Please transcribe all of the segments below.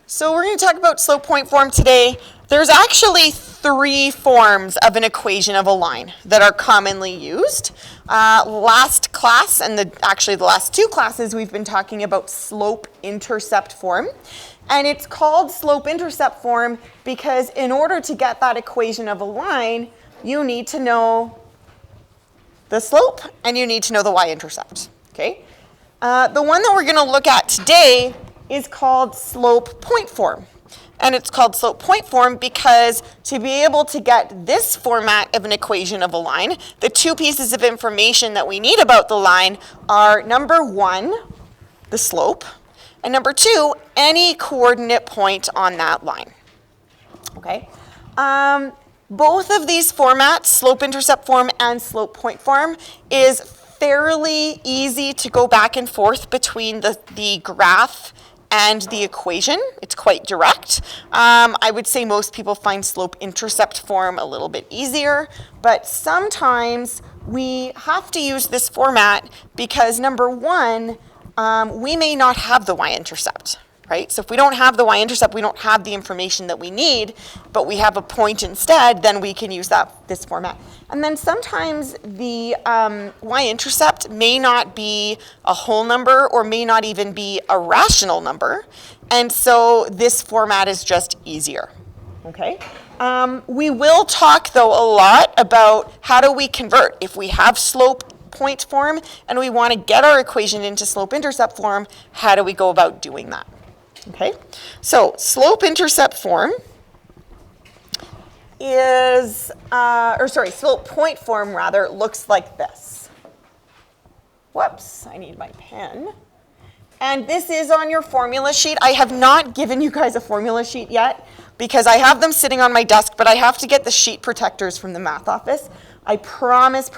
So we're going to talk about slope point form today. There's actually three forms of an equation of a line that are commonly used. Last class, and actually the last two classes, we've been talking about slope-intercept form. And it's called slope-intercept form because in order to get that equation of a line, you need to know the slope and you need to know the y-intercept. Okay? The one that we're going to look at today is called slope point form. And it's called slope point form because to be able to get this format of an equation of a line, the two pieces of information that we need about the line are number one, the slope, and number two, any coordinate point on that line. Okay? Both of these formats, slope-intercept form and slope point form, is fairly easy to go back and forth between the graph and the equation. It's quite direct. I would say most people find slope-intercept form a little bit easier, but sometimes we have to use this format because number one, we may not have the y-intercept. Right? So if we don't have the y-intercept, we don't have the information that we need, but we have a point instead, then we can use this format. And then sometimes the y-intercept may not be a whole number or may not even be a rational number. And so this format is just easier. Okay? We will talk, though, a lot about how do we convert. If we have slope point form and we want to get our equation into slope-intercept form, how do we go about doing that? Okay, so slope-intercept form is, slope point form rather, looks like this. Whoops, I need my pen. And this is on your formula sheet. I have not given you guys a formula sheet yet because I have them sitting on my desk, but I have to get the sheet protectors from the math office. I promise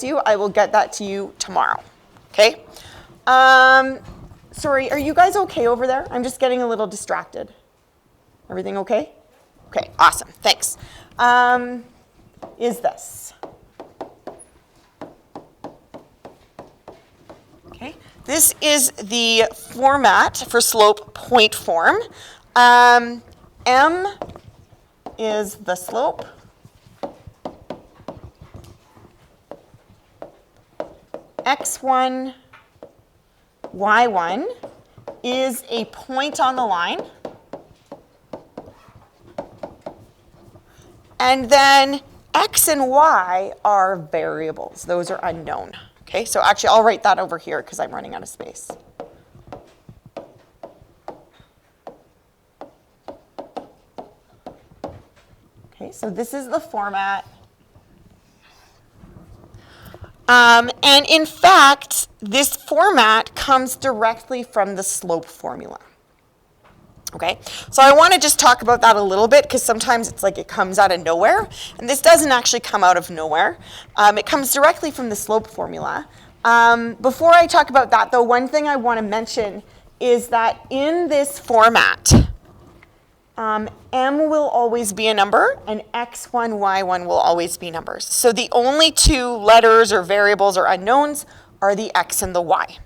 you I will get that to you tomorrow. Okay? Sorry, are you guys okay over there? I'm just getting a little distracted. Everything okay? Okay, awesome, thanks. Is this? Okay, this is the format for slope point form. M is the slope. X1, y1 is a point on the line. And then x and y are variables. Those are unknown. Okay, so actually I'll write that over here because I'm running out of space. Okay, so this is the format. And in fact, this format comes directly from the slope formula. Okay, so I want to just talk about that a little bit because sometimes it's like it comes out of nowhere, and this doesn't actually come out of nowhere. It comes directly from the slope formula. Before I talk about that, though, one thing I want to mention is that in this format, M will always be a number, and X1, Y1 will always be numbers. So the only two letters or variables or unknowns are the X and the Y.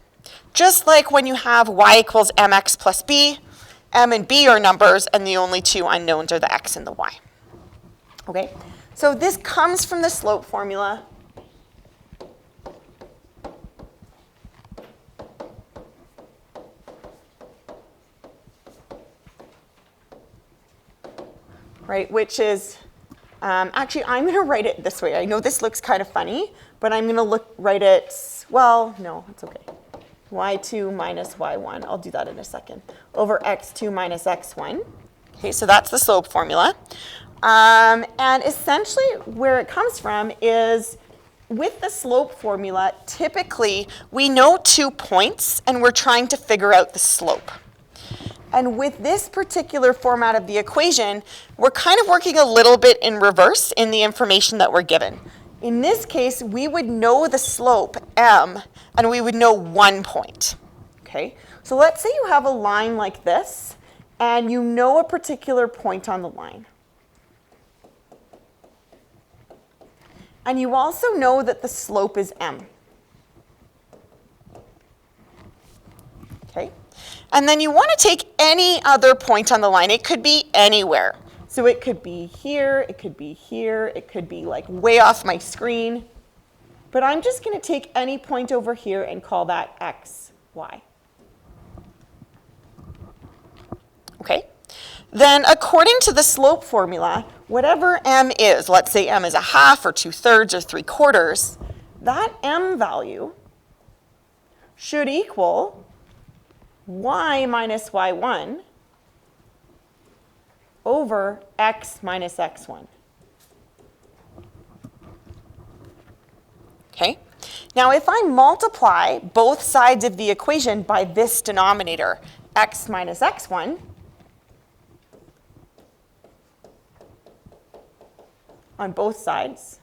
Just like when you have Y equals MX plus B, M and B are numbers, and the only two unknowns are the X and the Y. Okay, so this comes from the slope formula. Right, which is, actually I'm going to write it this way. I know this looks kind of funny, but I'm going to write it, well, no, it's okay. Y2 minus Y1, I'll do that in a second, over X2 minus X1. Okay, so that's the slope formula. And essentially where it comes from is with the slope formula, typically we know 2 points and we're trying to figure out the slope. And with this particular format of the equation, we're kind of working a little bit in reverse in the information that we're given. In this case, we would know the slope, M, and we would know 1 point. Okay? So let's say you have a line like this, and you know a particular point on the line. And you also know that the slope is M. Okay? And then you want to take any other point on the line. It could be anywhere. So it could be here, it could be here, it could be like way off my screen. But I'm just going to take any point over here and call that x, y. Okay? Then according to the slope formula, whatever m is, let's say m is a half or 2/3 or 3/4, that m value should equal y minus y1 over x minus x1. Okay? Now, if I multiply both sides of the equation by this denominator, x minus x1, on both sides,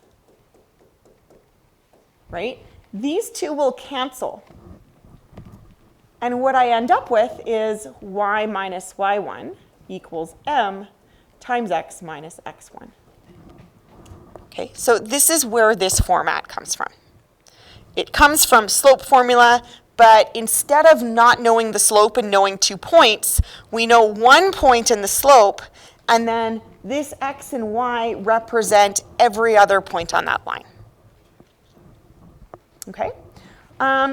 right? These two will cancel. And what I end up with is y minus y1 equals m times x minus x1. Okay, so this is where this format comes from. It comes from slope formula, but instead of not knowing the slope and knowing 2 points, we know 1 point in the slope, and then this x and y represent every other point on that line. Okay?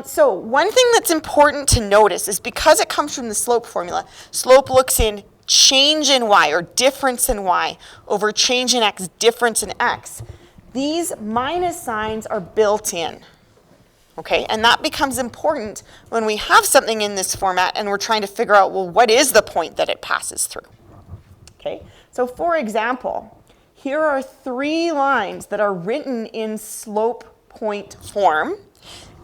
So one thing that's important to notice is because it comes from the slope formula, slope looks in change in y, or difference in y, over change in x, difference in x. These minus signs are built in. Okay, and that becomes important when we have something in this format and we're trying to figure out, well, what is the point that it passes through? Okay, so for example, here are 3 lines that are written in slope point form.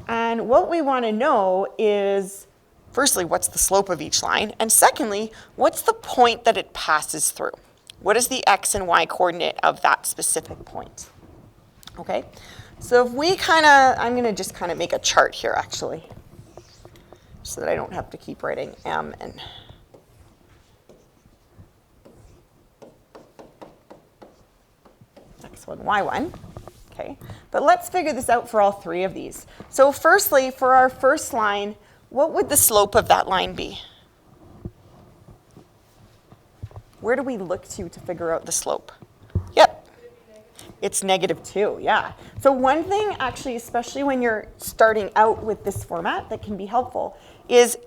And what we want to know is, firstly, what's the slope of each line? And secondly, what's the point that it passes through? What is the x and y coordinate of that specific point? Okay, so if we I'm going to just kind of make a chart here, actually, so that I don't have to keep writing m and x1, y1. Okay, but let's figure this out for all 3 of these. So firstly, for our first line, what would the slope of that line be? Where do we look to figure out the slope? Yep, it's -2, yeah. So one thing, actually, especially when you're starting out with this format that can be helpful, is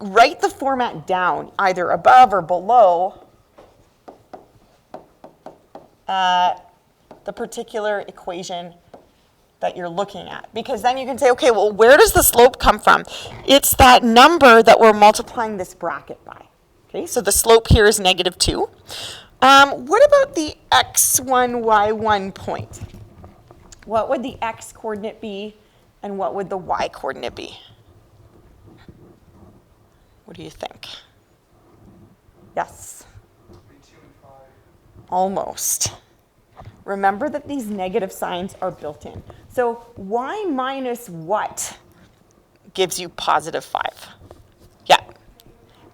write the format down, either above or below the particular equation that you're looking at. Because then you can say, okay, well, where does the slope come from? It's that number that we're multiplying this bracket by. Okay, so the slope here is -2. What about the x1, y1 point? What would the x coordinate be, and what would the y coordinate be? What do you think? Yes? 2 and 5. Almost. Remember that these negative signs are built in. So y minus what gives you +5? Yeah.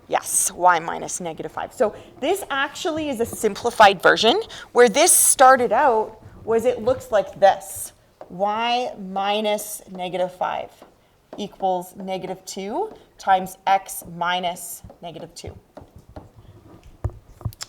Yes, y minus -5. So this actually is a simplified version. Where this started out was it looks like this. Y minus -5 equals -2 times x minus -2.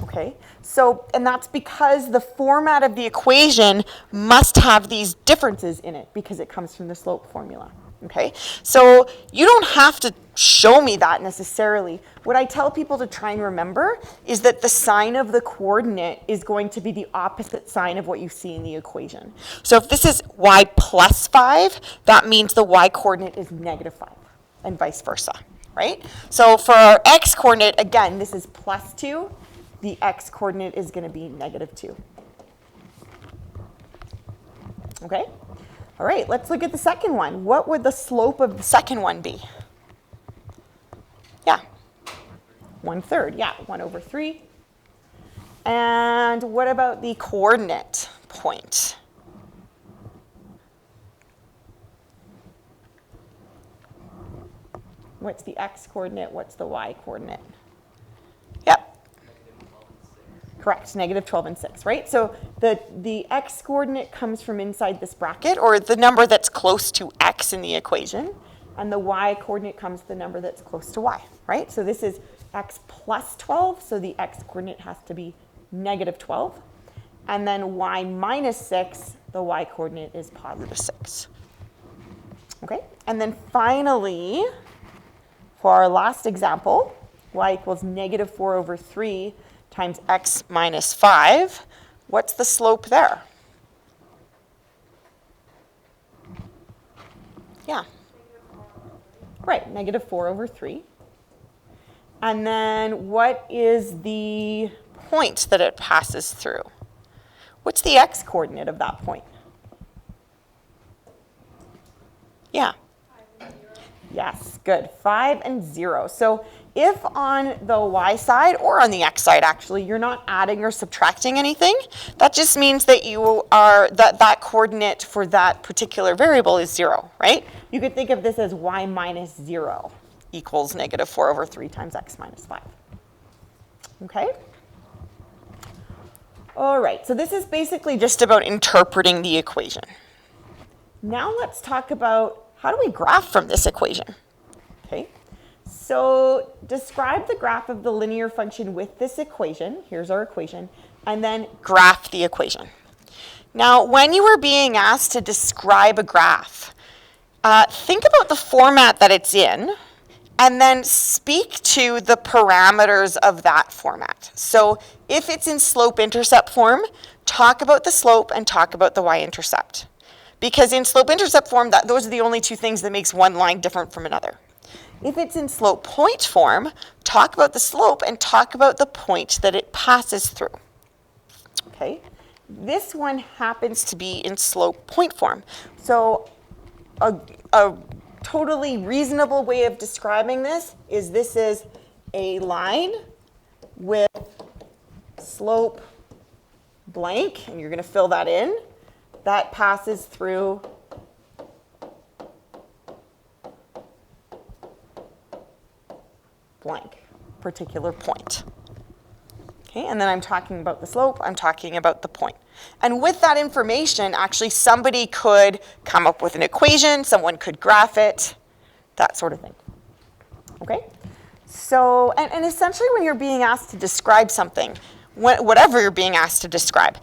Okay, so, and that's because the format of the equation must have these differences in it because it comes from the slope formula. Okay, so you don't have to show me that necessarily. What I tell people to try and remember is that the sign of the coordinate is going to be the opposite sign of what you see in the equation. So if this is y plus 5, that means the y coordinate is -5, and vice versa, right? So for our x coordinate, again, this is +2. The x coordinate is going to be -2. Okay? All right, let's look at the second one. What would the slope of the second one be? Yeah. 1/3, yeah, 1/3. And what about the coordinate point? What's the x coordinate? What's the y coordinate? Yep. Correct, -12 and 6, right? So the x coordinate comes from inside this bracket, or the number that's close to x in the equation. and the y coordinate comes the number that's close to y, right? So this is x plus 12, so the x coordinate has to be negative 12. And then y minus 6, the y coordinate is positive 6. Okay, and then finally, for our last example, y equals negative 4 over 3 times x minus 5. What's the slope there? Yeah. Right, negative 4 over 3. And then what is the point that it passes through? What's the x coordinate of that point? Yeah. Yes, good. 5 and 0. So if on the y side, or on the x side actually, you're not adding or subtracting anything, that just means that that coordinate for that particular variable is 0, right? You could think of this as y minus 0 equals negative 4 over 3 times x minus 5. Okay? All right, so this is basically just about interpreting the equation. Now let's talk about how do we graph from this equation? Okay, so describe the graph of the linear function with this equation. Here's our equation. And then graph the equation. Now, when you are being asked to describe a graph, think about the format that it's in, and then speak to the parameters of that format. So if it's in slope-intercept form, talk about the slope and talk about the y-intercept. Because in slope-intercept form, those are the only two things that makes one line different from another. If it's in slope-point form, talk about the slope and talk about the point that it passes through. Okay, this one happens to be in slope-point form. So a totally reasonable way of describing this is a line with slope blank, and you're going to fill that in. That passes through blank, particular point. Okay, and then I'm talking about the slope, I'm talking about the point. And with that information, actually somebody could come up with an equation, someone could graph it, that sort of thing. Okay? So, and essentially when you're being asked to describe something, whatever you're being asked to describe,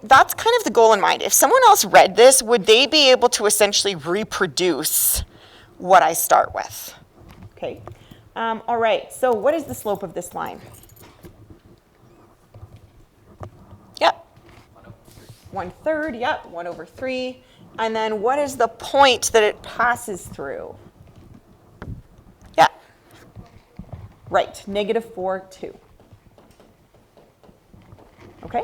that's kind of the goal in mind. If someone else read this, would they be able to essentially reproduce what I start with? Okay. All right, so what is the slope of this line? Yep. 1/3, yep, 1 over 3. And then what is the point that it passes through? Yeah. Right, -4, 2. Okay?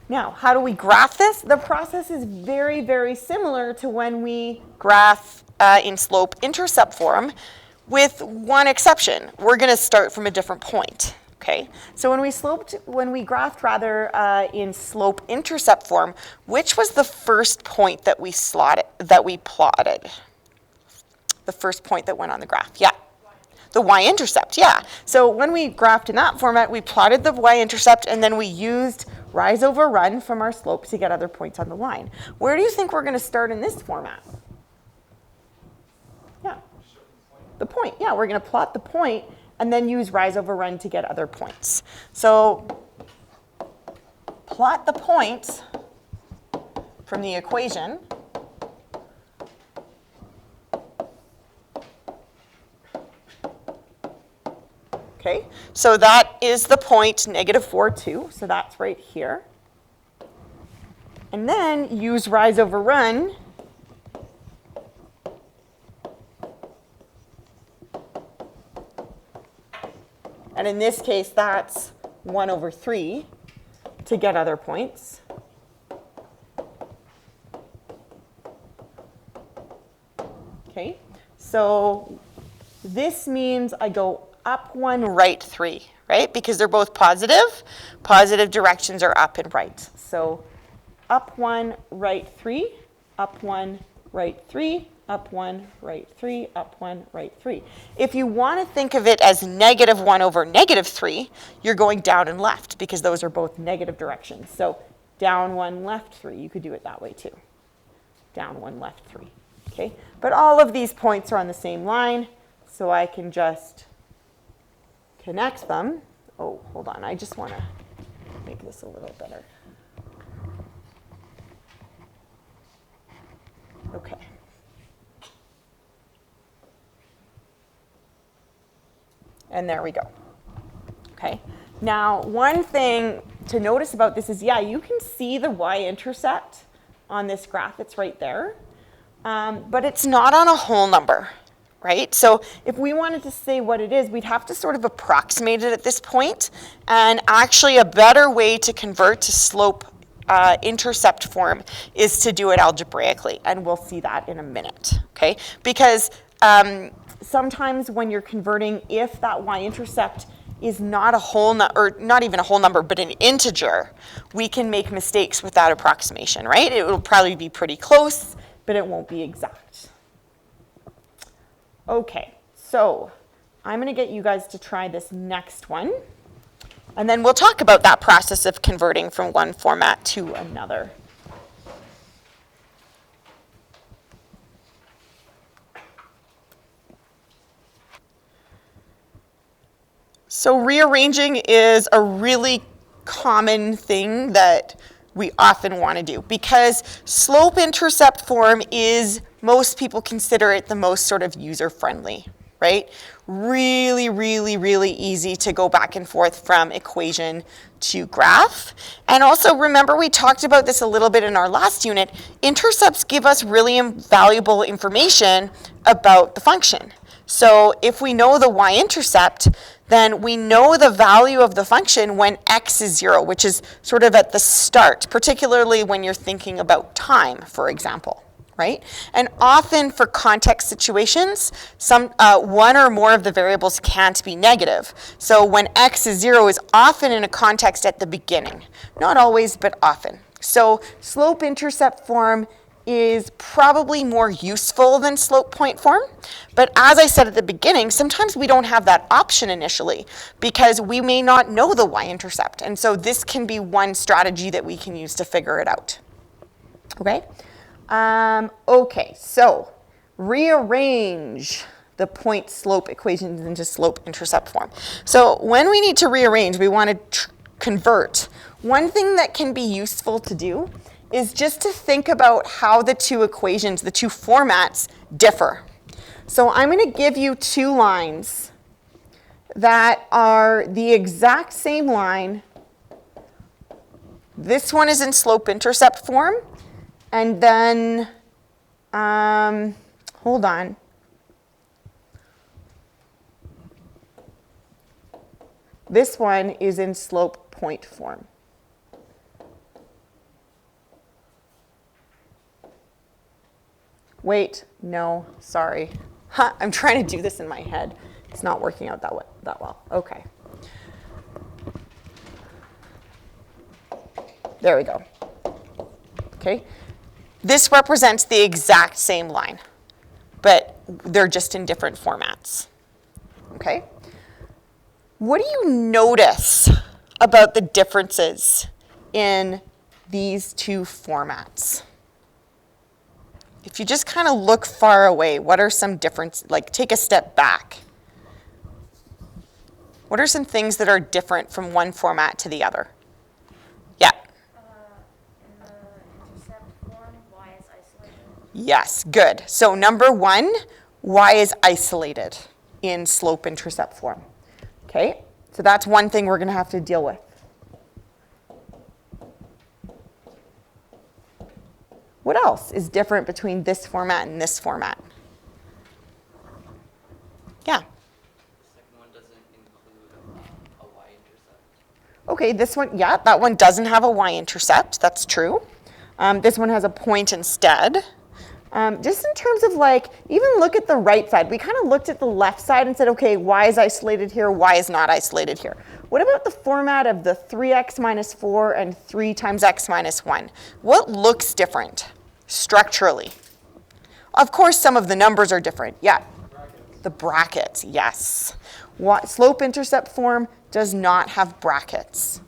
Now, how do we graph this? The process is very, very similar to when we graph in slope-intercept form, with one exception. We're going to start from a different point. Okay? So when we graphed in slope-intercept form, which was the first point that we plotted? The first point that went on the graph. Yeah. The y-intercept, yeah. So when we graphed in that format, we plotted the y-intercept, and then we used rise over run from our slope to get other points on the line. Where do you think we're going to start in this format? Yeah. The point, yeah. We're going to plot the point and then use rise over run to get other points. So plot the point from the equation. Okay, so that is the point -4, 2, so that's right here. And then use rise over run and in this case that's 1 over 3 to get other points. Okay, so this means I go up 1, right 3, right? Because they're both positive. Positive directions are up and right. So up 1, right 3, up 1, right 3, up 1, right 3, up 1, right 3. If you want to think of it as -1 over -3, you're going down and left because those are both negative directions. So down 1, left 3. You could do it that way too. Down 1, left 3. Okay, but all of these points are on the same line, so I can just connect them. Oh, hold on, I just want to make this a little better. Okay. And there we go. Okay. Now, one thing to notice about this is, yeah, you can see the y-intercept on this graph. It's right there. But it's not on a whole number, right? So if we wanted to say what it is, we'd have to sort of approximate it at this point. And actually, a better way to convert to slope intercept form is to do it algebraically. And we'll see that in a minute, okay? Because sometimes when you're converting, if that y-intercept is not a whole or not even a whole number, but an integer, we can make mistakes with that approximation, right? It will probably be pretty close, but it won't be exact. Okay, so I'm going to get you guys to try this next one, and then we'll talk about that process of converting from one format to another. So rearranging is a really common thing that we often want to do because slope-intercept form is, most people consider it the most sort of user-friendly, right? Really, really, really easy to go back and forth from equation to graph. And also remember, we talked about this a little bit in our last unit, intercepts give us really valuable information about the function. So if we know the y-intercept, then we know the value of the function when x is 0, which is sort of at the start, particularly when you're thinking about time, for example, right? And often for context situations, one or more of the variables can't be negative. So when x is 0 is often in a context at the beginning. Not always, but often. So slope-intercept form is probably more useful than slope point form. But as I said at the beginning, sometimes we don't have that option initially because we may not know the y-intercept. And so this can be one strategy that we can use to figure it out. Okay? Okay, so rearrange the point slope equations into slope intercept form. So when we need to rearrange, we want to convert. One thing that can be useful to do is just to think about how the two equations, the two formats, differ. So I'm going to give you two lines that are the exact same line. This one is in slope-intercept form, and then, hold on. This one is in slope point form. Wait, no, sorry. I'm trying to do this in my head. It's not working out that well. Okay. There we go. Okay. This represents the exact same line, but they're just in different formats. Okay. What do you notice about the differences in these two formats? If you just kind of look far away, what are some differences? Like, take a step back. What are some things that are different from one format to the other? Yeah? In the intercept form, y is isolated. Yes, good. So number one, y is isolated in slope-intercept form. Okay, so that's one thing we're going to have to deal with. What else is different between this format and this format? Yeah? The second one doesn't include a y-intercept. Okay, this one, yeah, that one doesn't have a y-intercept. That's true. This one has a point instead. Just in terms of like, even look at the right side. We kind of looked at the left side and said, okay, y is isolated here, y is not isolated here. What about the format of the 3x minus 4 and 3 times x minus 1? What looks different structurally? Of course, some of the numbers are different. Yeah? Brackets. The brackets, yes. Slope-intercept form does not have brackets.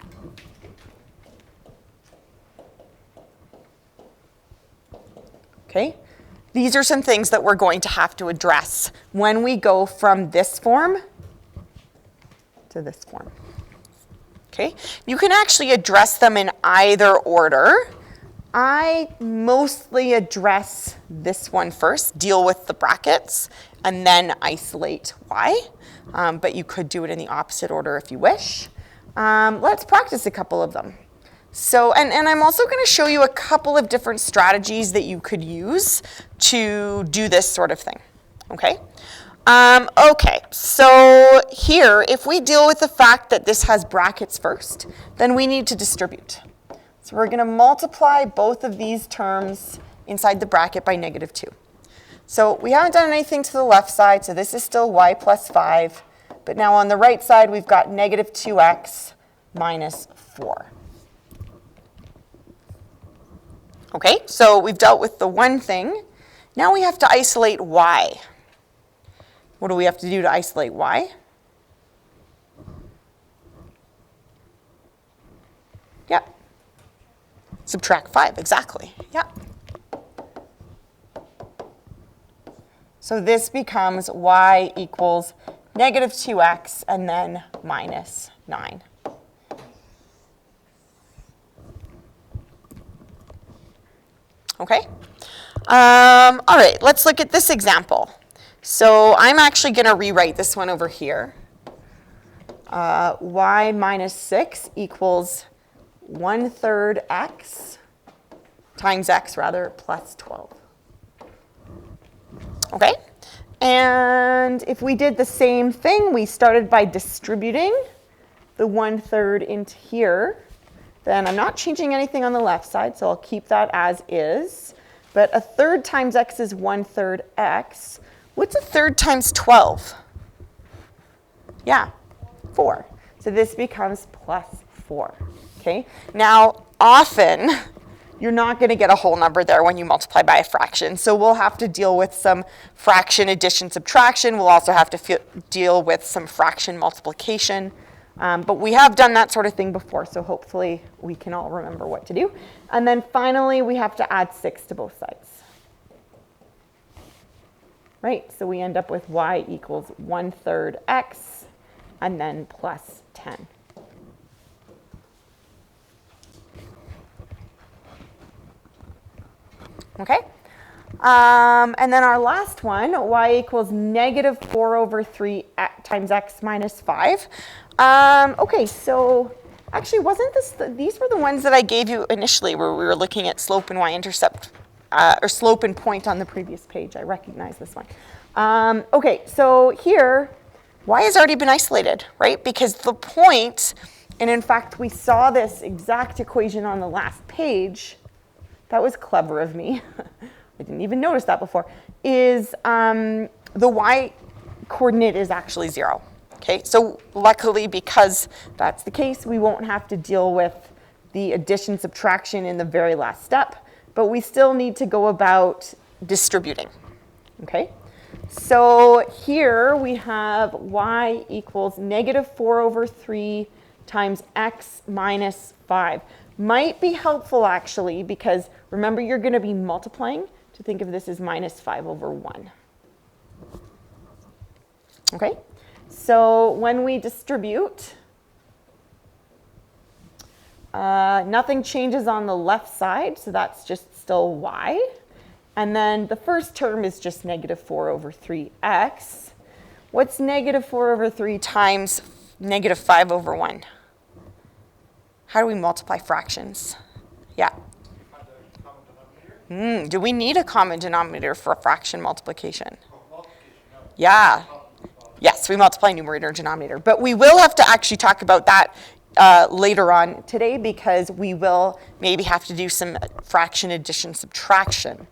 Okay? these are some things that we're going to have to address when we go from this form to this form. Okay? You can actually address them in either order. I mostly address this one first, deal with the brackets, and then isolate y. But you could do it in the opposite order if you wish. Let's practice a couple of them. So, and I'm also going to show you a couple of different strategies that you could use to do this sort of thing. Okay? Okay, so here, if we deal with the fact that this has brackets first, then we need to distribute. So we're going to multiply both of these terms inside the bracket by -2. So we haven't done anything to the left side, so this is still y plus 5. But now on the right side, we've got -2x minus 4. Okay, so we've dealt with the one thing. Now we have to isolate y. What do we have to do to isolate y? Yep. Subtract 5, exactly. Yep. So this becomes y equals -2x and then minus 9. Okay? All right, let's look at this example. So I'm actually going to rewrite this one over here. Y minus 6 equals 1/3 x times x, rather, plus 12. Okay? And if we did the same thing, we started by distributing the 1/3 into here, then I'm not changing anything on the left side, so I'll keep that as is. But 1/3 times x is 1/3 x. What's 1/3 times 12? Yeah, 4. So this becomes plus 4. Okay? Now, often, you're not going to get a whole number there when you multiply by a fraction. So we'll have to deal with some fraction addition, subtraction. We'll also have to deal with some fraction multiplication. But we have done that sort of thing before, so hopefully we can all remember what to do. And then finally, we have to add 6 to both sides. Right, so we end up with y equals 1/3 x and then plus 10. Okay, and then our last one, y equals -4/3 times x minus 5. Okay, so actually wasn't this, these were the ones that I gave you initially where we were looking at slope and y-intercept, or slope and point on the previous page. I recognize this one. Okay, so here, y has already been isolated, right? Because the point, and in fact we saw this exact equation on the last page, that was clever of me, I didn't even notice that before, is the y coordinate is actually 0. Okay, so luckily because that's the case, we won't have to deal with the addition subtraction in the very last step, but we still need to go about distributing. Okay, so here we have y equals -4/3 times x minus 5. Might be helpful actually, because remember you're going to be multiplying, to think of this as -5/1. Okay, so when we distribute, nothing changes on the left side, so that's just still y. And then the first term is just -4/3x. What's -4/3 times -5/1? How do we multiply fractions? Yeah. Do we need a common denominator for a fraction multiplication? Yeah. Yes, we multiply numerator and denominator. But we will have to actually talk about that later on today, because we will maybe have to do some fraction addition subtraction.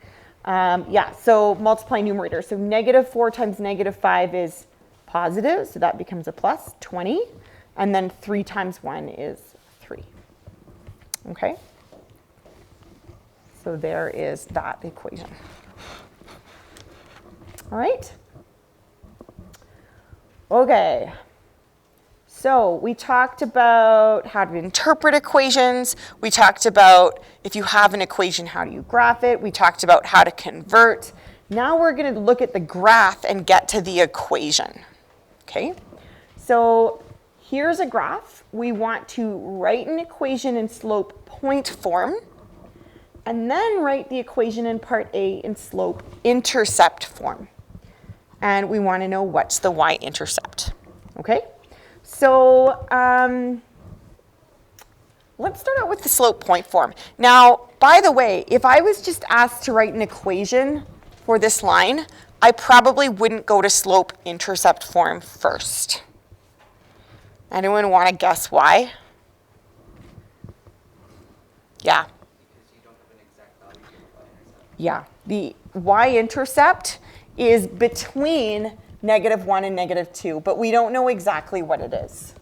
Yeah, so multiply numerator. So -4 times -5 is positive, so that becomes a plus, 20. And then 3 times 1 is 3. Okay? So there is that equation. All right? Okay. So we talked about how to interpret equations. We talked about if you have an equation, how do you graph it. We talked about how to convert. Now we're going to look at the graph and get to the equation. Okay, so here's a graph. We want to write an equation in slope point form, and then write the equation in part A in slope intercept form. And we want to know what's the y-intercept. Okay, so let's start out with the slope point form. Now, by the way, if I was just asked to write an equation for this line, I probably wouldn't go to slope intercept form first. Anyone want to guess why? Yeah. Because you don't have an exact value for the y-intercept. Yeah, the y-intercept is between -1 and -2, but we don't know exactly what it is,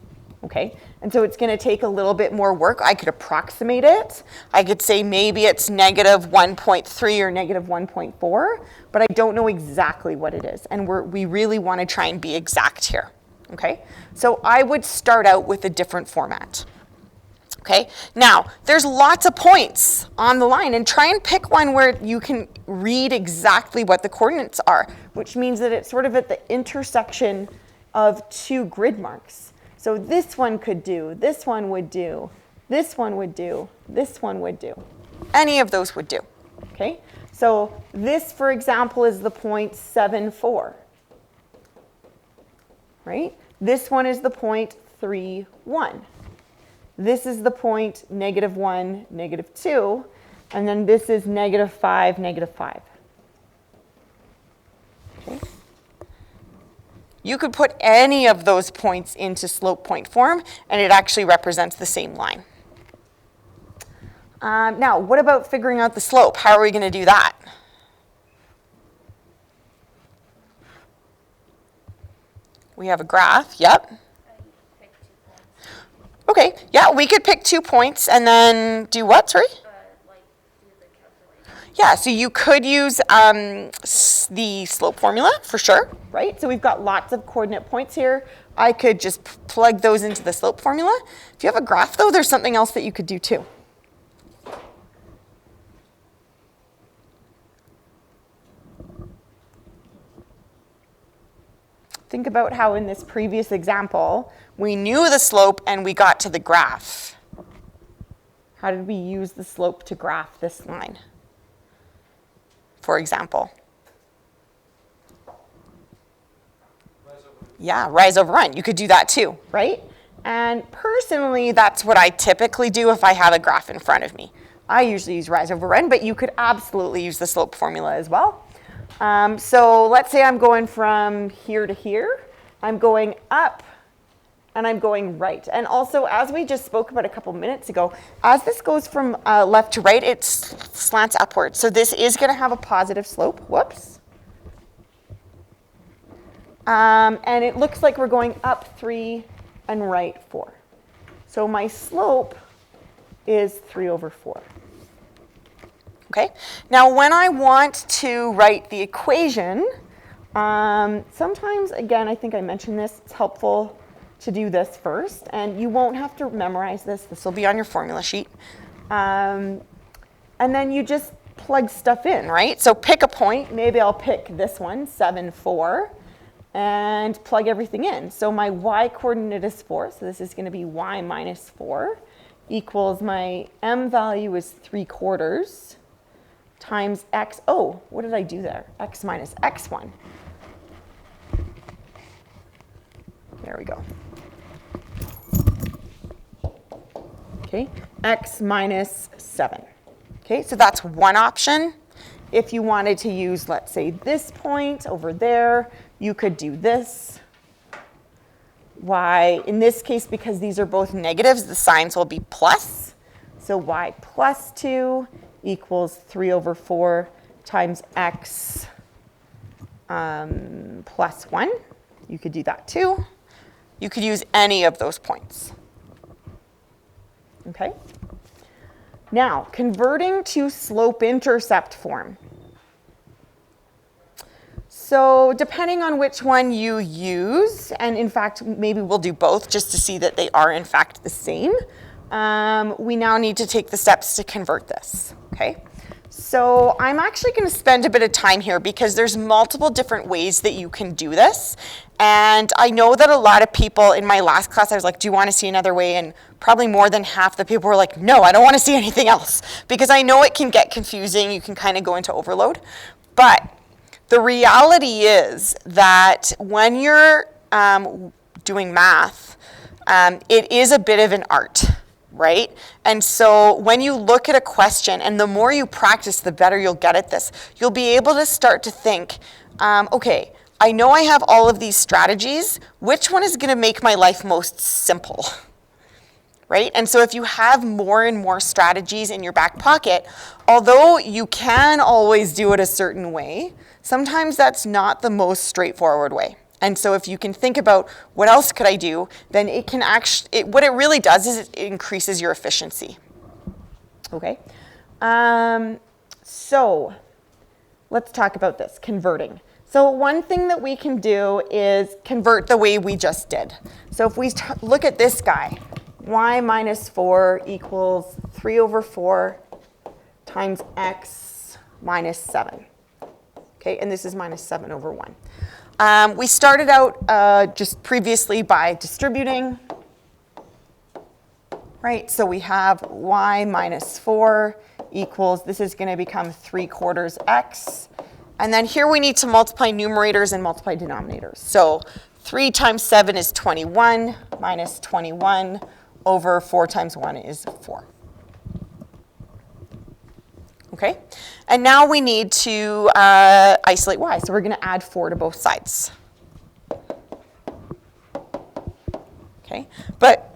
okay? And so it's gonna take a little bit more work. I could approximate it. I could say maybe it's -1.3 or -1.4, but I don't know exactly what it is. And we really wanna try and be exact here, okay? So I would start out with a different format. Okay, now there's lots of points on the line, and try and pick one where you can read exactly what the coordinates are, which means that it's sort of at the intersection of two grid marks. So this one could do, this one would do, this one would do, this one would do. Any of those would do, okay? So this, for example, is the point 7, 4, right? This one is the point 3, 1. This is the point -1, -2, and then this is -5, -5. Okay. You could put any of those points into slope point form, and it actually represents the same line. Now, what about figuring out the slope? How are we going to do that? We have a graph, yep. Okay, yeah, we could pick 2 points and then do what, sorry? Like do the calculation. Yeah, so you could use the slope formula for sure, right? So we've got lots of coordinate points here. I could just plug those into the slope formula. If you have a graph though, there's something else that you could do too. Think about how in this previous example, we knew the slope and we got to the graph. How did we use the slope to graph this line, for example? Yeah, rise over run. You could do that too, right? And personally, that's what I typically do if I have a graph in front of me. I usually use rise over run, but you could absolutely use the slope formula as well. So let's say I'm going from here to here. I'm going up and I'm going right. And also, as we just spoke about a couple minutes ago, as this goes from left to right, it slants upwards. So this is going to have a positive slope. Whoops. And it looks like we're going up 3 and right 4. So my slope is 3 over 4. Okay, now when I want to write the equation, sometimes, again, I think I mentioned this, it's helpful to do this first, and you won't have to memorize this. This will be on your formula sheet. And then you just plug stuff in, right? So pick a point. Maybe I'll pick this one, 7, 4, and plug everything in. So my y coordinate is 4, so this is going to be y minus 4 equals my m value is 3/4 times x. Oh, what did I do there? X minus x1. There we go. Okay, x minus 7. Okay, so that's one option. If you wanted to use, let's say, this point over there, you could do this. Y, in this case, because these are both negatives, the signs will be plus. So y plus 2 equals 3 over 4 times x plus 1. You could do that too. You could use any of those points. Okay? Now, converting to slope-intercept form. So depending on which one you use, and in fact, maybe we'll do both just to see that they are in fact the same, we now need to take the steps to convert this, okay? So I'm actually going to spend a bit of time here because there's multiple different ways that you can do this. And I know that a lot of people in my last class, I was like, do you want to see another way? And probably more than half the people were like, no, I don't want to see anything else. Because I know it can get confusing. You can kind of go into overload. But the reality is that when you're doing math, it is a bit of an art. Right? And so when you look at a question, and the more you practice, the better you'll get at this, you'll be able to start to think, okay, I know I have all of these strategies. Which one is going to make my life most simple? Right? And so if you have more and more strategies in your back pocket, although you can always do it a certain way, sometimes that's not the most straightforward way. And so if you can think about what else could I do, then it can actually, what it really does is it increases your efficiency. Okay. So let's talk about this, converting. So one thing that we can do is convert the way we just did. So if we look at this guy, y minus 4 equals 3 over 4 times x minus 7. Okay, and this is minus 7 over 1. We started out just previously by distributing, right? So we have y minus 4 equals, this is going to become 3/4 x. And then here we need to multiply numerators and multiply denominators. So 3 times 7 is 21, minus 21 over 4 times 1 is 4. Okay, and now we need to isolate y. So we're going to add 4 to both sides. Okay, but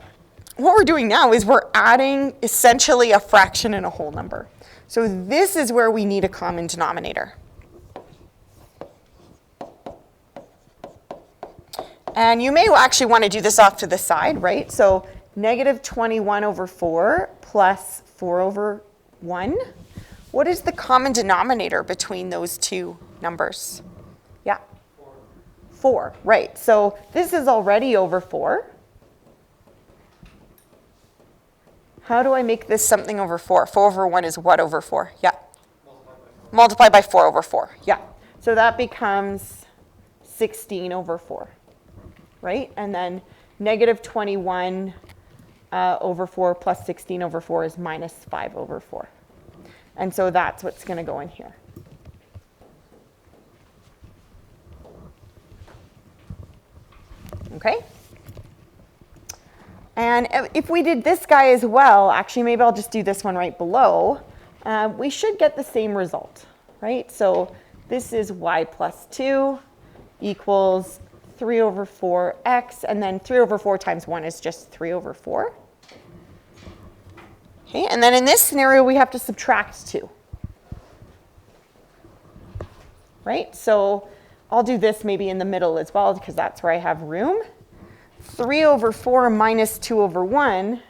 what we're doing now is we're adding essentially a fraction and a whole number. So this is where we need a common denominator. And you may actually want to do this off to the side, right? So negative 21 over 4 plus 4 over 1. What is the common denominator between those two numbers? Yeah? 4, right. So this is already over 4. How do I make this something over 4? 4 over 1 is what over 4? Yeah. Multiply by 4 over 4. Yeah. So that becomes 16 over 4, right? And then negative 21 over 4 plus 16 over 4 is minus 5 over 4. And so that's what's going to go in here. Okay? And if we did this guy as well, actually maybe I'll just do this one right below, we should get the same result, right? So this is y plus 2 equals 3 over 4x, and then 3 over 4 times 1 is just 3 over 4. Okay, and then in this scenario, we have to subtract 2. Right? So I'll do this maybe in the middle as well because that's where I have room. 3 over 4 minus 2 over 1.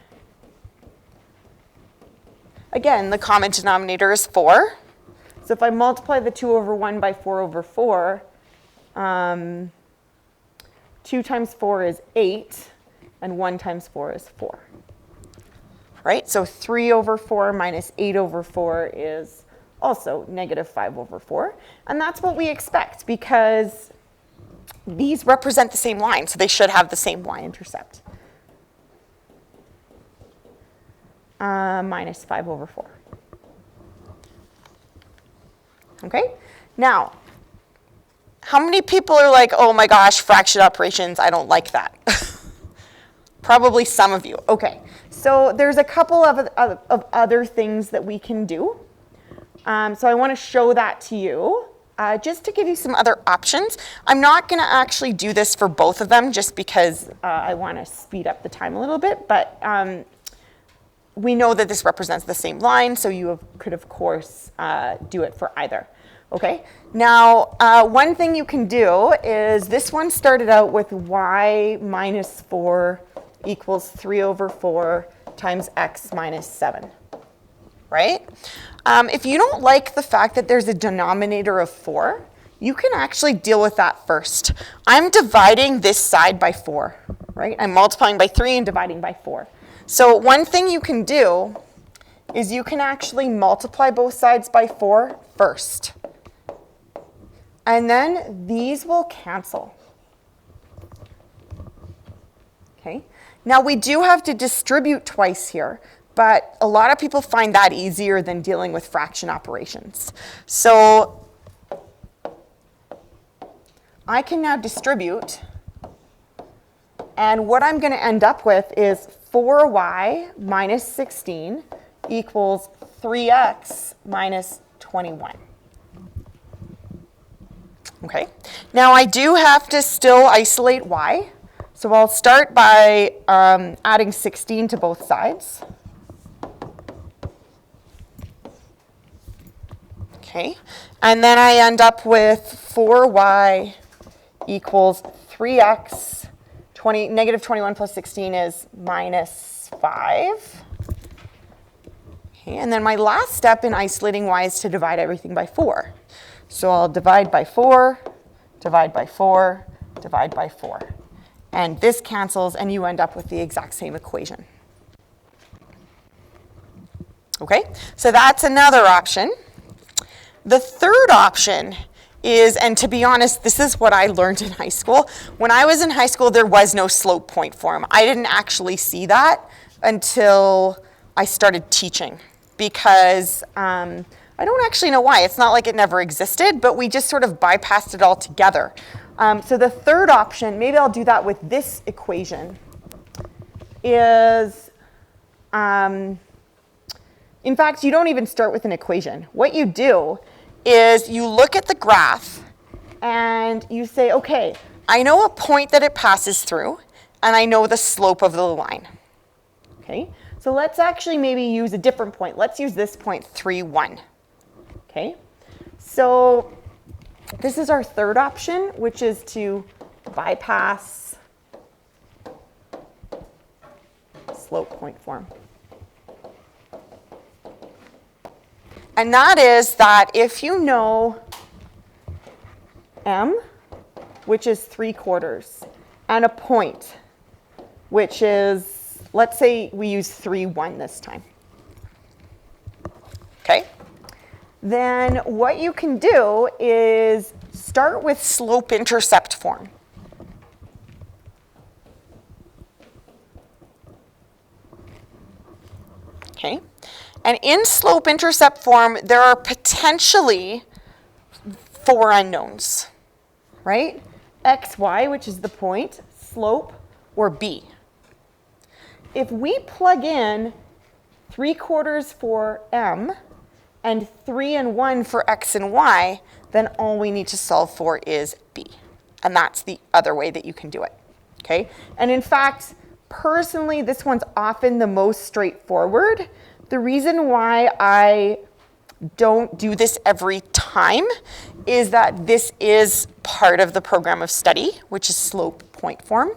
Again, the common denominator is 4. So if I multiply the 2 over 1 by 4 over 4, 2 times 4 is 8, and 1 times 4 is 4. Right? So 3 over 4 minus 8 over 4 is also negative 5 over 4. And that's what we expect because these represent the same line, so they should have the same y-intercept. Minus 5 over 4. Okay? Now, how many people are like, oh my gosh, fraction operations, I don't like that? Probably some of you. Okay, so there's a couple of other things that we can do. So I want to show that to you, just to give you some other options. I'm not going to actually do this for both of them just because I want to speed up the time a little bit, but we know that this represents the same line, so you could, of course, do it for either. Okay, now one thing you can do is this one started out with y minus 4 equals 3 over 4 times x minus 7, right? If you don't like the fact that there's a denominator of 4, you can actually deal with that first. I'm dividing this side by 4, right? I'm multiplying by 3 and dividing by 4. So one thing you can do is you can actually multiply both sides by 4 first. And then these will cancel. Okay. Now we do have to distribute twice here, but a lot of people find that easier than dealing with fraction operations. So I can now distribute, and what I'm going to end up with is 4y minus 16 equals 3x minus 21. Okay, now I do have to still isolate y. So I'll start by adding 16 to both sides. Okay, and then I end up with 4y equals 3x, negative 21 plus 16 is minus 5. Okay, and then my last step in isolating y is to divide everything by 4. So I'll divide by 4, divide by 4, divide by 4. And this cancels, and you end up with the exact same equation. Okay, so that's another option. The third option is, and to be honest, this is what I learned in high school. When I was in high school, there was no slope point form. I didn't actually see that until I started teaching, because I don't actually know why. It's not like it never existed, but we just sort of bypassed it altogether. So the third option, maybe I'll do that with this equation, is, in fact, you don't even start with an equation. What you do is you look at the graph and you say, okay, I know a point that it passes through, and I know the slope of the line. Okay, so let's actually maybe use a different point. Let's use this point, 3, 1. Okay, so this is our third option, which is to bypass slope point form. And that is that if you know m, which is 3/4, and a point, which is, let's say we use 3, 1 this time. Okay? Then what you can do is start with slope-intercept form. Okay? And in slope-intercept form, there are potentially 4 unknowns, right? X, Y, which is the point, slope, or B. If we plug in 3/4 for m, and 3 and 1 for x and y, then all we need to solve for is b. And that's the other way that you can do it, okay? And in fact, personally, this one's often the most straightforward. The reason why I don't do this every time is that this is part of the program of study, which is slope point form.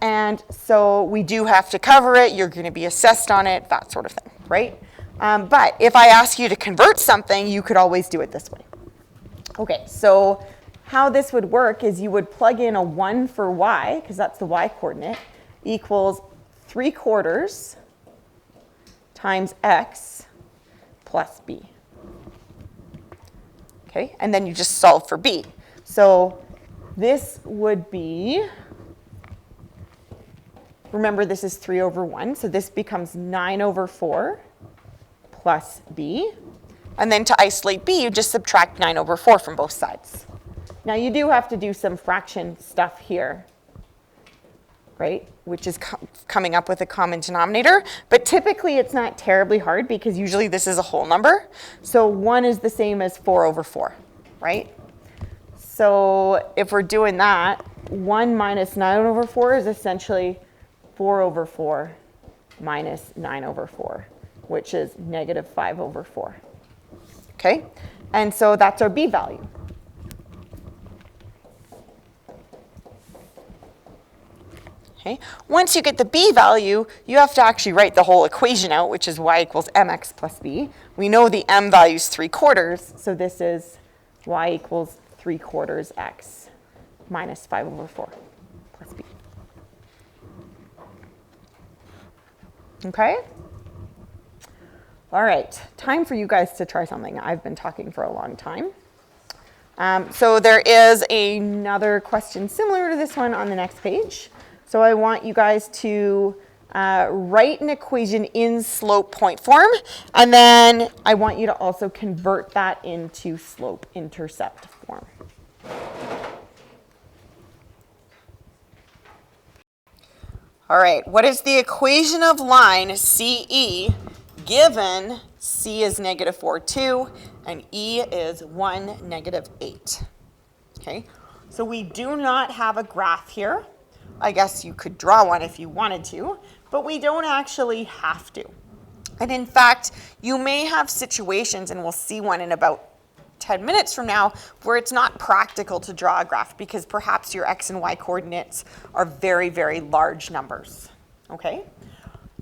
And so we do have to cover it, you're going to be assessed on it, that sort of thing, right? But if I ask you to convert something, you could always do it this way. Okay, so how this would work is you would plug in a 1 for y, because that's the y coordinate, equals 3/4 times x plus b. Okay, and then you just solve for b. So this would be, remember this is 3/1, so this becomes 9/4 plus b. And then to isolate b, you just subtract 9/4 from both sides. Now you do have to do some fraction stuff here, right? Which is coming up with a common denominator. But typically it's not terribly hard because usually this is a whole number. So 1 is the same as 4/4, right? So if we're doing that, 1 minus 9/4 is essentially 4/4 minus 9/4, which is negative 5/4. Okay? And so that's our b value. Okay? Once you get the b value, you have to actually write the whole equation out, which is y equals mx plus b. We know the m value is 3/4, so this is y equals 3/4 x minus 5/4 plus b. Okay? All right, time for you guys to try something. I've been talking for a long time. So there is another question similar to this one on the next page. So I want you guys to write an equation in slope point form, and then I want you to also convert that into slope intercept form. All right, what is the equation of line CE given C is -4, 2, and E is 1, -8? Okay, so we do not have a graph here. I guess you could draw one if you wanted to, but we don't actually have to. And in fact, you may have situations, and we'll see one in about 10 minutes from now, where it's not practical to draw a graph because perhaps your X and Y coordinates are very, very large numbers, okay?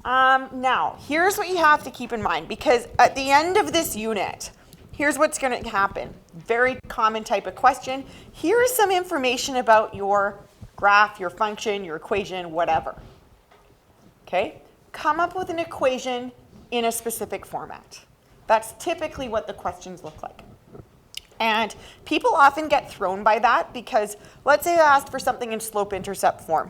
Now, here's what you have to keep in mind, because at the end of this unit, here's what's going to happen. Very common type of question. Here is some information about your graph, your function, your equation, whatever. Okay? Come up with an equation in a specific format. That's typically what the questions look like. And people often get thrown by that because let's say I asked for something in slope-intercept form.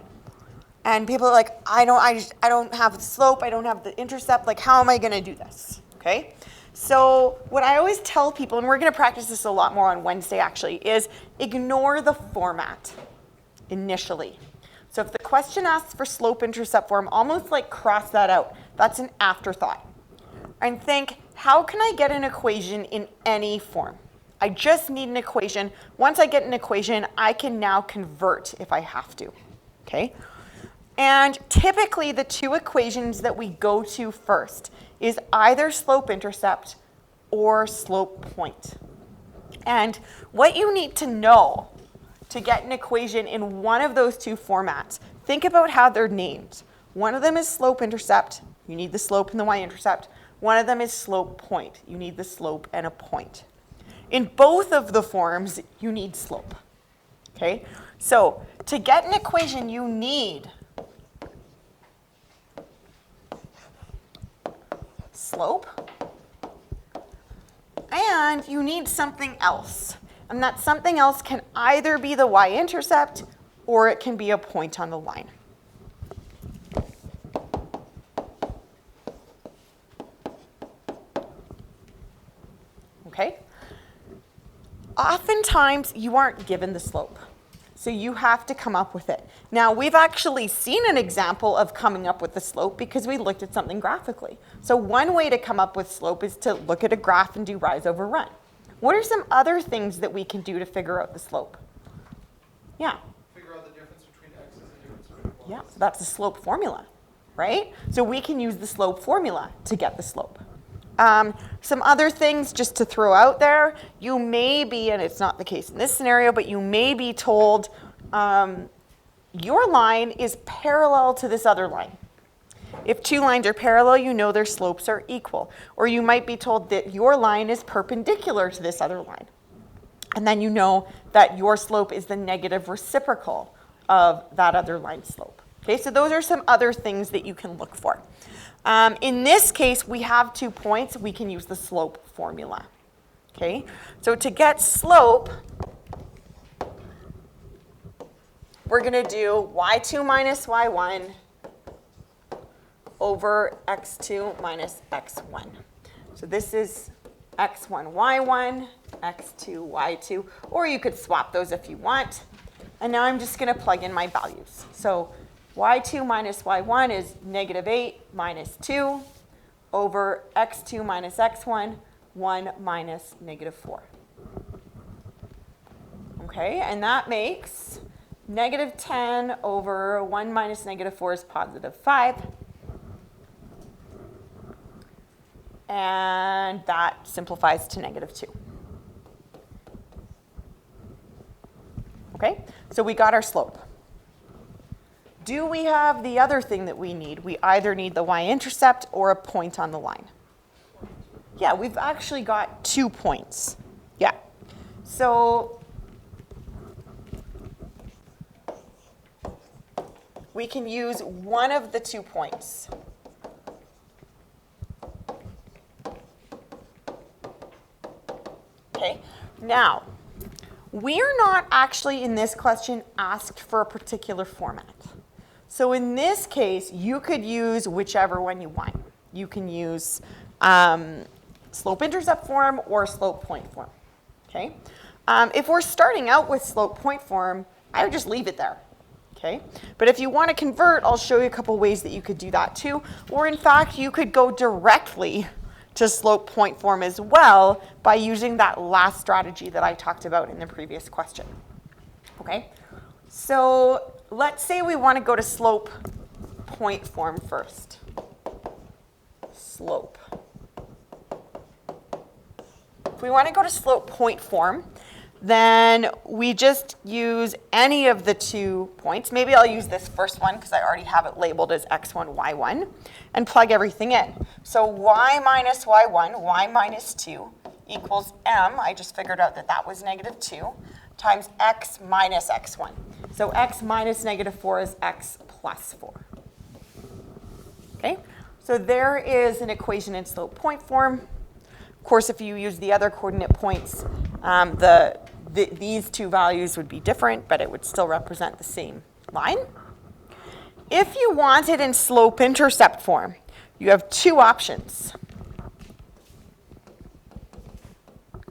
And people are like, I don't have the slope, I don't have the intercept, like how am I going to do this? Okay? So what I always tell people, and we're going to practice this a lot more on Wednesday actually, is ignore the format initially. So if the question asks for slope-intercept form, almost like cross that out. That's an afterthought. And think, how can I get an equation in any form? I just need an equation. Once I get an equation, I can now convert if I have to, okay? And typically the two equations that we go to first is either slope-intercept or slope point. And what you need to know to get an equation in one of those two formats, think about how they're named. One of them is slope-intercept. You need the slope and the y-intercept. One of them is slope point. You need the slope and a point. In both of the forms, you need slope, okay? So to get an equation, you need slope, and you need something else. And that something else can either be the y-intercept or it can be a point on the line. Okay? Oftentimes, you aren't given the slope, so you have to come up with it. Now, we've actually seen an example of coming up with the slope because we looked at something graphically. So one way to come up with slope is to look at a graph and do rise over run. What are some other things that we can do to figure out the slope? Yeah? Figure out the difference between x's and difference between y's. Yeah, so that's the slope formula, right? So we can use the slope formula to get the slope. Some other things just to throw out there, you may be, and it's not the case in this scenario, but you may be told your line is parallel to this other line. If two lines are parallel, you know their slopes are equal. Or you might be told that your line is perpendicular to this other line. And then you know that your slope is the negative reciprocal of that other line's slope. Okay, so those are some other things that you can look for. In this case, we have 2 points. We can use the slope formula. Okay, so to get slope, we're going to do y2 minus y1 over x2 minus x1. So this is x1, y1, x2, y2, or you could swap those if you want. And now I'm just going to plug in my values. So y2 minus y1 is -8 minus 2 over x2 minus x1, 1 minus -4. Okay, and that makes -10 over 1 minus -4 is +5. And that simplifies to -2. Okay, so we got our slope. Do we have the other thing that we need? We either need the y-intercept or a point on the line. Yeah, we've actually got 2 points. Yeah, so we can use one of the 2 points. Okay, now, we are not actually in this question asked for a particular format. So in this case, you could use whichever one you want. You can use slope-intercept form or slope-point form, okay? If we're starting out with slope-point form, I would just leave it there, okay? But if you want to convert, I'll show you a couple ways that you could do that too. Or in fact, you could go directly to slope-point form as well by using that last strategy that I talked about in the previous question, okay? So let's say we want to go to slope-point form first. Slope. If we want to go to slope-point form, then we just use any of the 2 points. Maybe I'll use this first one because I already have it labeled as x1, y1, and plug everything in. So y minus y1, y minus 2 equals m. I just figured out that that was negative 2 times x minus x1. So x minus negative 4 is x plus 4. Okay, so there is an equation in slope-point form. Of course, if you use the other coordinate points, these 2 values would be different, but it would still represent the same line. If you want it in slope-intercept form, you have 2 options.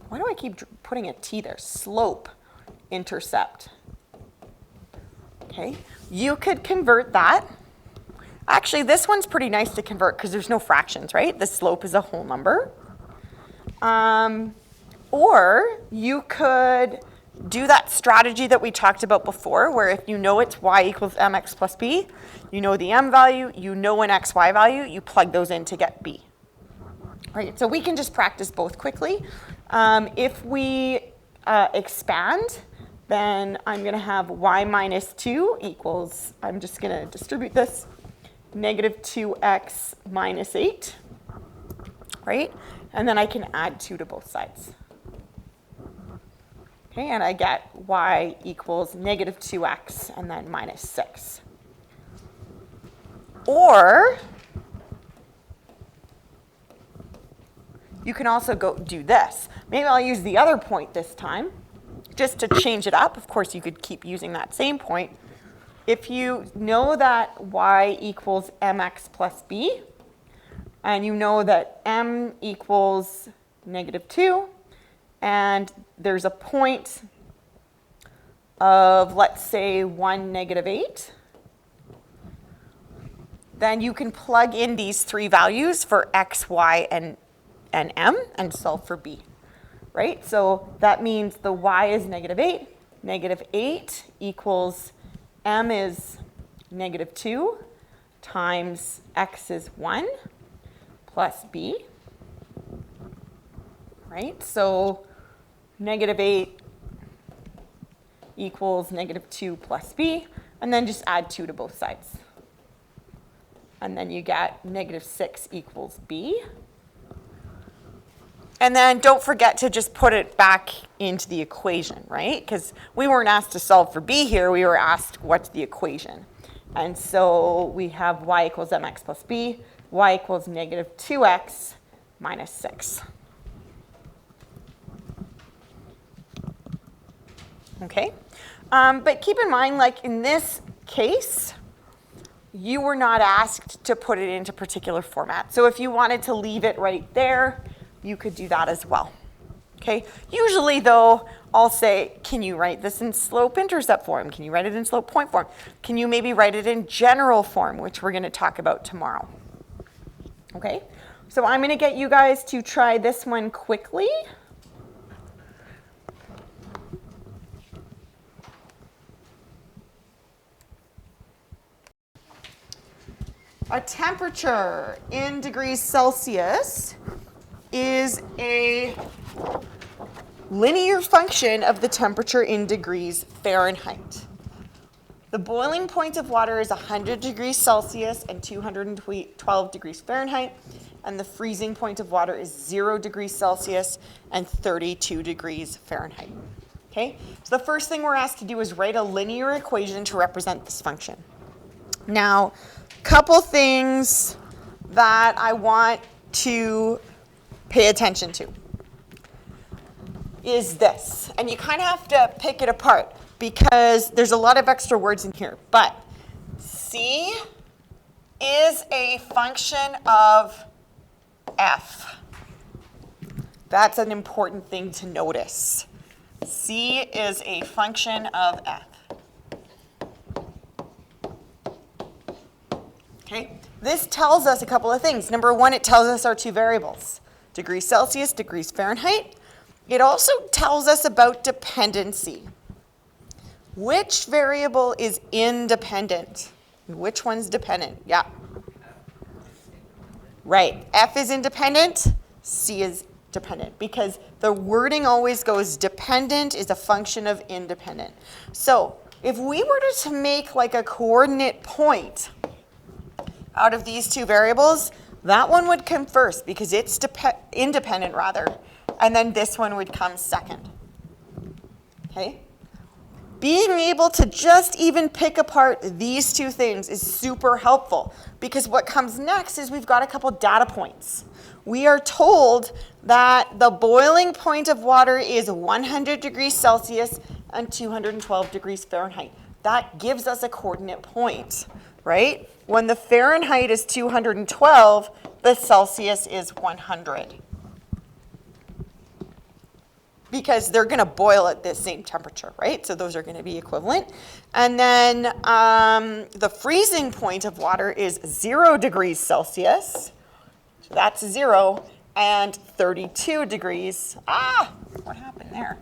Why do I keep putting a T there? Slope-intercept. Okay, you could convert that. Actually, this one's pretty nice to convert because there's no fractions, right? The slope is a whole number. Or you could do that strategy that we talked about before, where if you know it's y equals mx plus b, you know the m value, you know an xy value, you plug those in to get b. Right, so we can just practice both quickly. If we expand, then I'm going to have y minus 2 equals, I'm just going to distribute this, negative 2x minus 8, right? And then I can add 2 to both sides. Okay, and I get y equals negative 2x and then minus 6. Or you can also go do this. Maybe I'll use the other point this time, just to change it up. Of course, you could keep using that same point. If you know that y equals mx plus b, and you know that m equals negative 2, and there's a point of, let's say, 1, negative 8, then you can plug in these 3 values for x, y, and m and solve for b, right? So that means the y is negative 8. Negative 8 equals m is negative 2 times x is 1 plus b, right? So negative 8 equals negative 2 plus b, and then just add 2 to both sides. And then you get negative 6 equals b. And then don't forget to just put it back into the equation, right? Because we weren't asked to solve for b here, we were asked what's the equation. And so we have y equals mx plus b, y equals negative 2x minus 6. Okay, but keep in mind, like in this case, you were not asked to put it into particular format. So if you wanted to leave it right there, you could do that as well. Okay, usually though, I'll say, can you write this in slope-intercept form? Can you write it in slope-point form? Can you maybe write it in general form, which we're going to talk about tomorrow? Okay, so I'm going to get you guys to try this one quickly. A temperature in degrees Celsius is a linear function of the temperature in degrees Fahrenheit. The boiling point of water is 100 degrees Celsius and 212 degrees Fahrenheit, and the freezing point of water is 0 degrees Celsius and 32 degrees Fahrenheit. Okay, so the first thing we're asked to do is write a linear equation to represent this function. Now, couple things that I want to pay attention to. is this. And you kind of have to pick it apart because there's a lot of extra words in here. But C is a function of F. That's an important thing to notice. C is a function of F. Okay, this tells us a couple of things. Number one, it tells us our two variables, degrees Celsius, degrees Fahrenheit. It also tells us about dependency. Which variable is independent? Which one's dependent? Yeah. Right, F is independent, C is dependent, because the wording always goes dependent is a function of independent. So if we were to make like a coordinate point out of these two variables, that one would come first because it's independent rather, and then this one would come second. Okay? Being able to just even pick apart these two things is super helpful because what comes next is we've got a couple data points. We are told that the boiling point of water is 100 degrees Celsius and 212 degrees Fahrenheit. That gives us a coordinate point, right? When the Fahrenheit is 212, the Celsius is 100. Because they're going to boil at the same temperature, right? So those are going to be equivalent. And then the freezing point of water is 0 degrees Celsius. So that's 0. And 32 degrees. What happened there?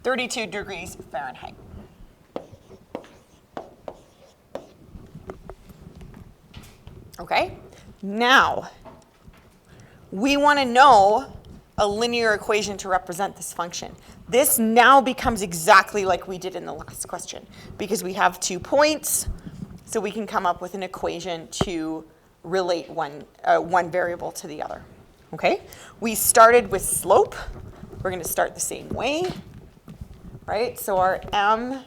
32 degrees Fahrenheit. Okay? Now, we want to know a linear equation to represent this function. This now becomes exactly like we did in the last question because we have 2 points, so we can come up with an equation to relate one variable to the other. Okay? We started with slope. We're going to start the same way, right? So our m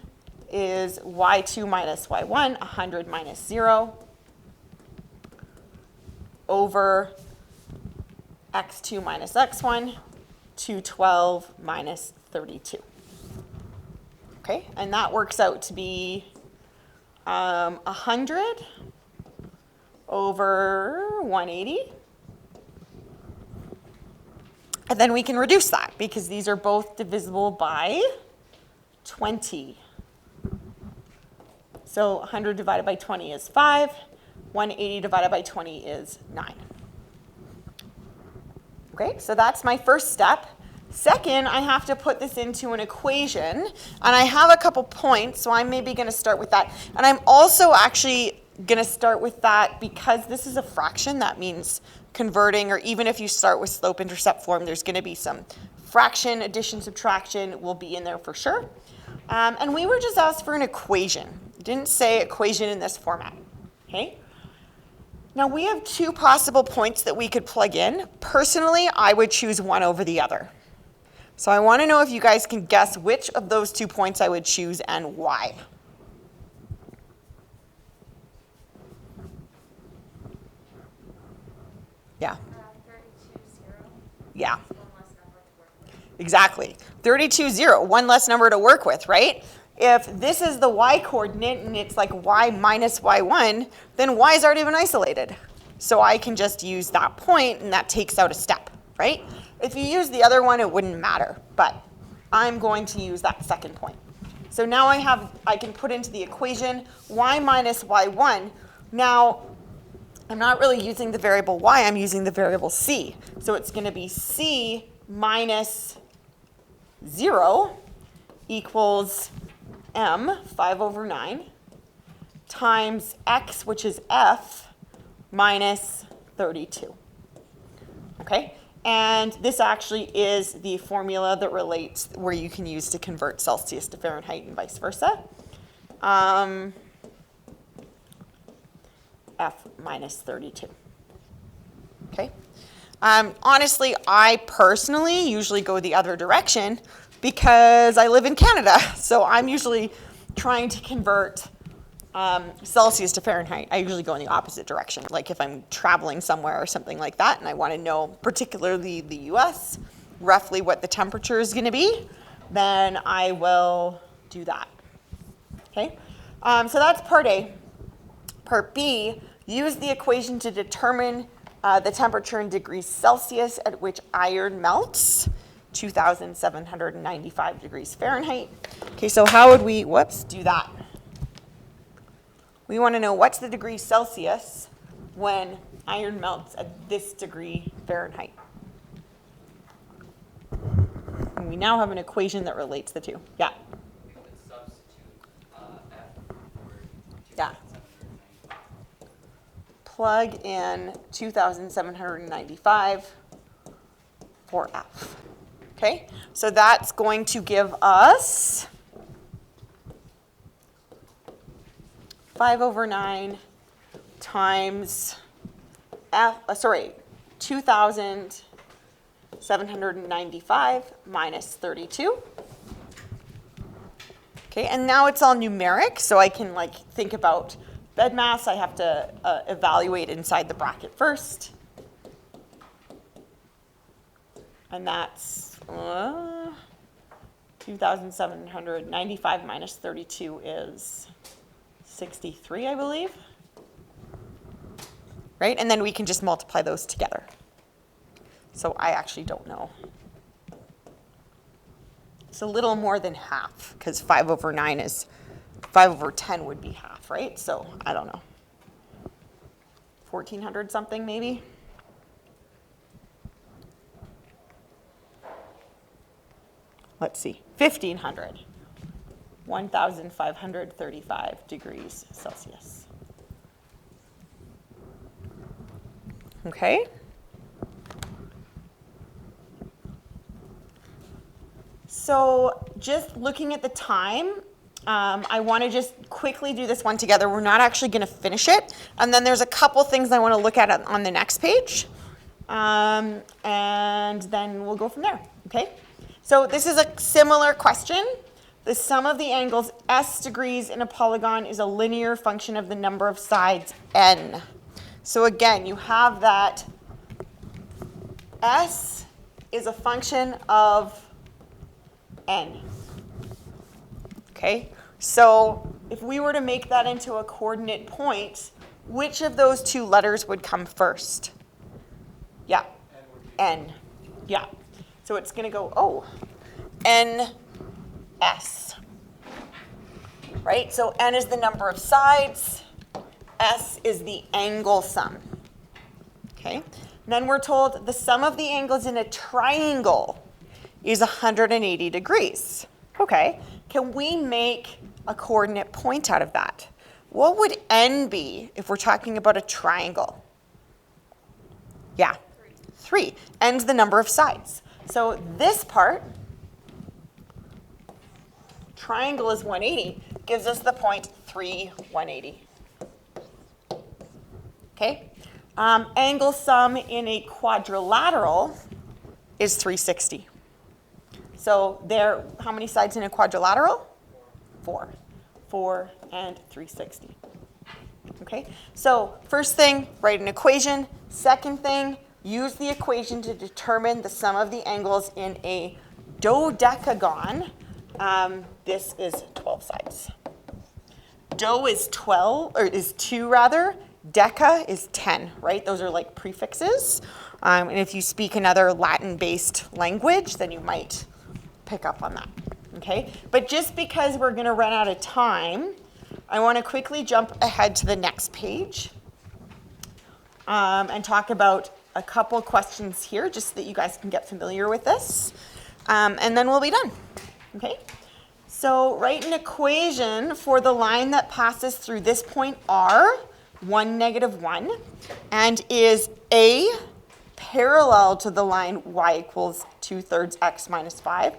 is y2 minus y1, 100 minus 0, over x2 minus x1, 212 minus 32. Okay, and that works out to be 100 over 180. And then we can reduce that because these are both divisible by 20. So 100 divided by 20 is 5. 180 divided by 20 is 9. Okay, so that's my first step. Second, I have to put this into an equation, and I have a couple points, so I'm maybe going to start with that. And I'm also actually going to start with that because this is a fraction. That means converting, or even if you start with slope-intercept form, there's going to be some fraction, addition, subtraction will be in there for sure. And we were just asked for an equation. It didn't say equation in this format. Okay? Now we have 2 possible points that we could plug in. Personally, I would choose one over the other. So I want to know if you guys can guess which of those 2 points I would choose and why. Yeah. 32, 0. Yeah. One less number to work with. Exactly. 32, 0, one less number to work with, right? If this is the y coordinate and it's like y minus y1, then y is already been isolated. So I can just use that point and that takes out a step, right? If you use the other one, it wouldn't matter, but I'm going to use that second point. So now I can put into the equation y minus y1. Now, I'm not really using the variable y, I'm using the variable c. So it's going to be c minus 0 equals m, 5 over 9, times x, which is f, minus 32. Okay? And this actually is the formula that relates where you can use to convert Celsius to Fahrenheit and vice versa. F minus 32. Okay? Honestly, I personally usually go the other direction because I live in Canada. So I'm usually trying to convert Celsius to Fahrenheit. I usually go in the opposite direction. Like if I'm traveling somewhere or something like that and I want to know particularly the US, roughly what the temperature is going to be, then I will do that. Okay, so that's part A. Part B, use the equation to determine the temperature in degrees Celsius at which iron melts, 2,795 degrees Fahrenheit. Okay, so how would we, do that? We want to know what's the degree Celsius when iron melts at this degree Fahrenheit. And we now have an equation that relates the two. Yeah. We could substitute F for Yeah. 2,795. Plug in 2,795 for F. Okay, so that's going to give us 5/9 times F, 2,795 minus 32. Okay, and now it's all numeric, so I can like think about bed mass. I have to evaluate inside the bracket first. And that's 2,795 minus 32 is 63, I believe. Right? And then we can just multiply those together. So I actually don't know. It's a little more than half, because 5/9 is 5/10 would be half, right? So I don't know. 1,400 something maybe? Let's see, 1,500. 1,535 degrees Celsius. Okay. So just looking at the time, I want to just quickly do this one together. We're not actually going to finish it. And then there's a couple things I want to look at on the next page. And then we'll go from there, okay? So this is a similar question. The sum of the angles s degrees in a polygon is a linear function of the number of sides n. So again, you have that s is a function of n. Okay, so if we were to make that into a coordinate point, which of those two letters would come first? Yeah, n. Yeah, so it's going to go, n, s. Right, so n is the number of sides, s is the angle sum. Okay, and then we're told the sum of the angles in a triangle is 180 degrees. Okay, can we make a coordinate point out of that? What would n be if we're talking about a triangle? Yeah, 3. N's the number of sides. So this part, triangle is 180, gives us the point 3, 180. Okay, angle sum in a quadrilateral is 360. So there, how many sides in a quadrilateral? 4. 4 and 360. Okay, so first thing, write an equation. Second thing, use the equation to determine the sum of the angles in a dodecagon. This is 12 sides. Do is 12, or is 2 rather. Deca is 10, right? Those are like prefixes. And if you speak another Latin-based language, then you might pick up on that, okay? But just because we're gonna run out of time, I wanna quickly jump ahead to the next page and talk about a couple questions here, just so that you guys can get familiar with this. And then we'll be done, okay? So write an equation for the line that passes through this point R, 1, -1, and is A, parallel to the line y equals 2/3 x minus 5,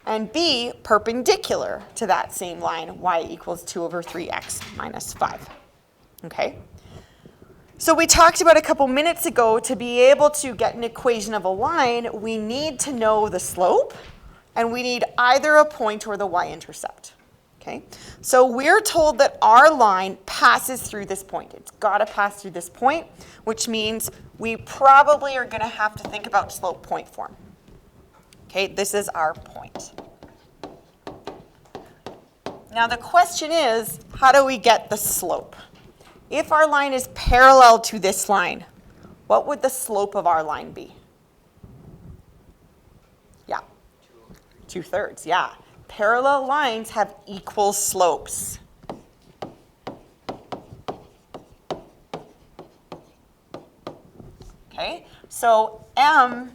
and B, perpendicular to that same line, y equals 2/3x minus 5, okay? So we talked about a couple minutes ago, to be able to get an equation of a line, we need to know the slope, and we need either a point or the y-intercept, okay? So we're told that our line passes through this point. It's gotta pass through this point, which means we probably are gonna have to think about slope point form, Okay, this is our point. Now the question is, how do we get the slope? If our line is parallel to this line, what would the slope of our line be? Yeah, 2/3, yeah. Parallel lines have equal slopes. Okay, so M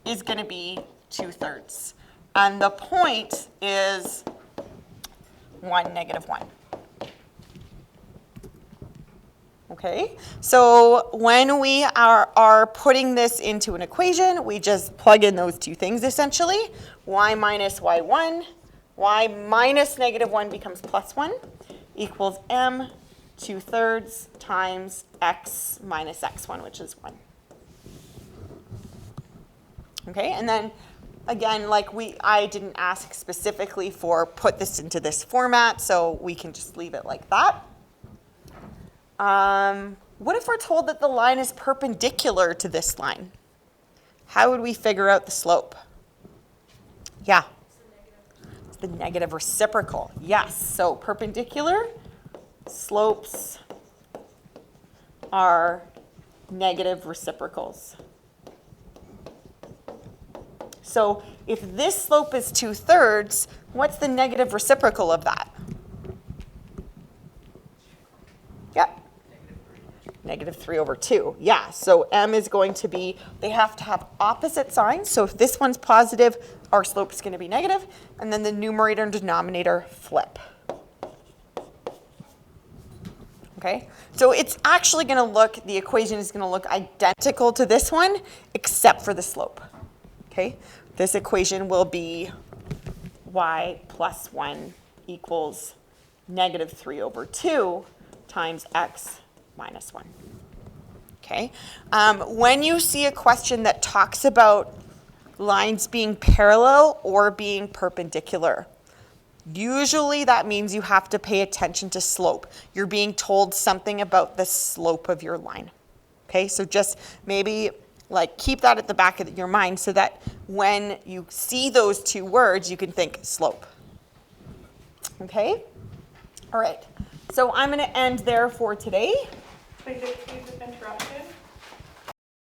is going to be 2/3, and the point is 1, -1. Okay, so when we are putting this into an equation, we just plug in those two things essentially. Y minus y1, y minus -1 becomes +1 equals M 2/3 times x minus x1, which is 1. Okay, and then again, like I didn't ask specifically for put this into this format, so we can just leave it like that. What if we're told that the line is perpendicular to this line? How would we figure out the slope? Yeah. It's the negative reciprocal. Yes, so perpendicular slopes are negative reciprocals. So if this slope is 2/3, what's the negative reciprocal of that? Yep. -3/2. Yeah, so M is going to be, they have to have opposite signs. So if this one's positive, our slope is going to be negative, and then the numerator and denominator flip. Okay, so it's actually going to look, the equation is going to look identical to this one, except for the slope. Okay, this equation will be y plus 1 equals -3/2 times x minus 1. Okay, when you see a question that talks about lines being parallel or being perpendicular, usually that means you have to pay attention to slope. You're being told something about the slope of your line. Okay, so just maybe like keep that at the back of your mind so that when you see those two words, you can think slope. Okay? All right. So I'm going to end there for today. Please excuse this interruption.